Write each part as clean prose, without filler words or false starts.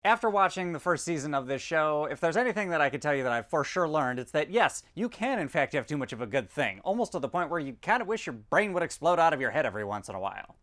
After watching the first season of this show, if there's anything that I could tell you that I've for sure learned, it's that yes, you can in fact have too much of a good thing, almost to the point where you kind of wish your brain would explode out of your head every once in a while.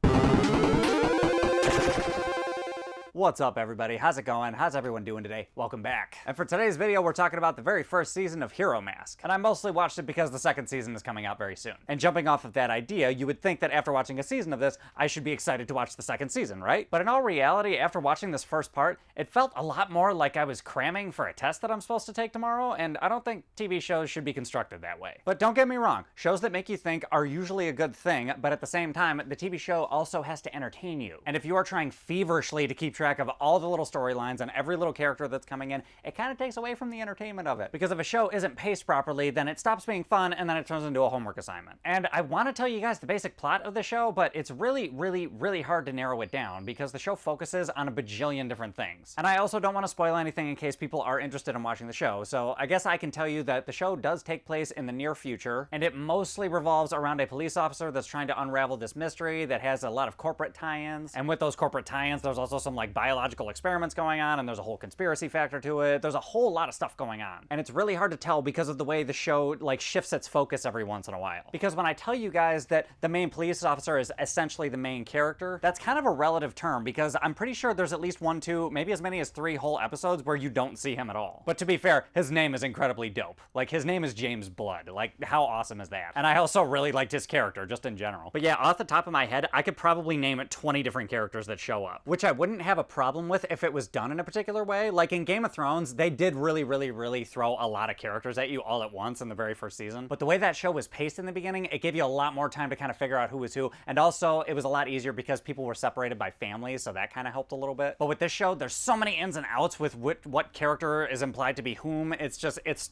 What's up, everybody? How's it going? How's everyone doing today? Welcome back. And for today's video, we're talking about the very first season of Hero Mask. And I mostly watched it because the second season is coming out very soon. And jumping off of that idea, you would think that after watching a season of this, I should be excited to watch the second season, right? But in all reality, after watching this first part, it felt a lot more like I was cramming for a test that I'm supposed to take tomorrow, and I don't think TV shows should be constructed that way. But don't get me wrong, shows that make you think are usually a good thing, but at the same time, the TV show also has to entertain you. And if you are trying feverishly to keep track of all the little storylines and every little character that's coming in, it kind of takes away from the entertainment of it. Because if a show isn't paced properly, then it stops being fun and then it turns into a homework assignment. And I want to tell you guys the basic plot of the show, but it's really hard to narrow it down because the show focuses on a bajillion different things. And I also don't want to spoil anything in case people are interested in watching the show, so I guess I can tell you that the show does take place in the near future, and it mostly revolves around a police officer that's trying to unravel this mystery that has a lot of corporate tie-ins. And with those corporate tie-ins, there's also some like biological experiments going on, and there's a whole conspiracy factor to it. There's a whole lot of stuff going on. And it's really hard to tell because of the way the show like shifts its focus every once in a while. Because when I tell you guys that the main police officer is essentially the main character, that's kind of a relative term because I'm pretty sure there's at least 1, 2, maybe as many as 3 whole episodes where you don't see him at all. But to be fair, his name is incredibly dope. Like, his name is James Blood. Like, how awesome is that? And I also really liked his character, just in general. But yeah, off the top of my head, I could probably name 20 different characters that show up, which I wouldn't have a problem with if it was done in a particular way. Like in Game of Thrones, they did really throw a lot of characters at you all at once in the very first season. But the way that show was paced in the beginning, it gave you a lot more time to kind of figure out who was who. And also, it was a lot easier because people were separated by families, so that kind of helped a little bit. But with this show, there's so many ins and outs with what character is implied to be whom. It's just, it's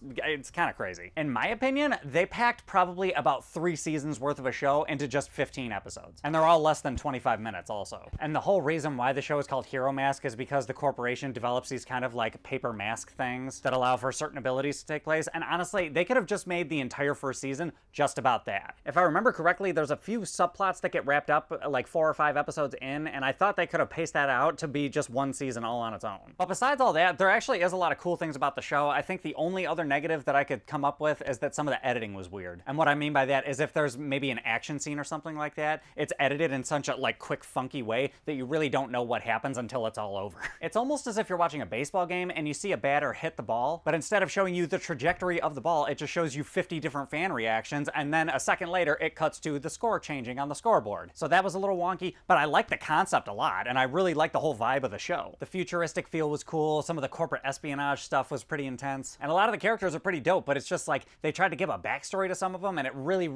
kind of crazy. In my opinion, they packed probably about 3 seasons worth of a show into just 15 episodes. And they're all less than 25 minutes also. And the whole reason why the show is called Hero Mask is because the corporation develops these kind of like paper mask things that allow for certain abilities to take place. And honestly, they could have just made the entire first season just about that. If I remember correctly, there's a few subplots that get wrapped up like 4 or 5 episodes in, and I thought they could have paced that out to be just 1 season all on its own. But besides all that, there actually is a lot of cool things about the show. I think the only other negative that I could come up with is that some of the editing was weird. And what I mean by that is if there's maybe an action scene or something like that, it's edited in such a like quick, funky way that you really don't know what happens until it's all over. It's almost as if you're watching a baseball game and you see a batter hit the ball, but instead of showing you the trajectory of the ball, it just shows you 50 different fan reactions, and then a second later, it cuts to the score changing on the scoreboard. So that was a little wonky, but I like the concept a lot, and I really like the whole vibe of the show. The futuristic feel was cool, some of the corporate espionage stuff was pretty intense, and a lot of the characters are pretty dope, but it's just like, they tried to give a backstory to some of them, and it really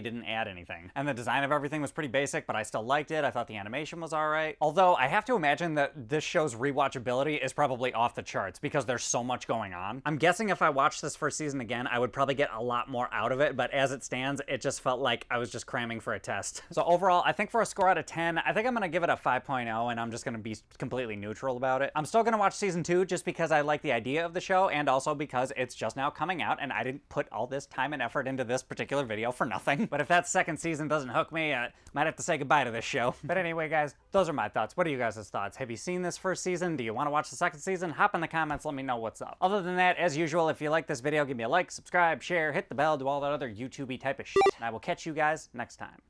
didn't add anything. And the design of everything was pretty basic, but I still liked it. I thought the animation was alright. Although, I have to imagine that this show's rewatchability is probably off the charts because there's so much going on. I'm guessing if I watched this first season again, I would probably get a lot more out of it, but as it stands, it just felt like I was just cramming for a test. So overall, I think for a score out of 10, I think I'm gonna give it a 5.0, and I'm just gonna be completely neutral about it. I'm still gonna watch season 2 just because I like the idea of the show, and also because it's just now coming out, and I didn't put all this time and effort into this particular video for nothing. But if that second season doesn't hook me, I might have to say goodbye to this show. But anyway, guys, those are my thoughts. What are you guys' thoughts? Have you seen this first season? Do you want to watch the second season? Hop in the comments, let me know what's up. Other than that, as usual, if you like this video, give me a like, subscribe, share, hit the bell, do all that other YouTube-y type of shit, and I will catch you guys next time.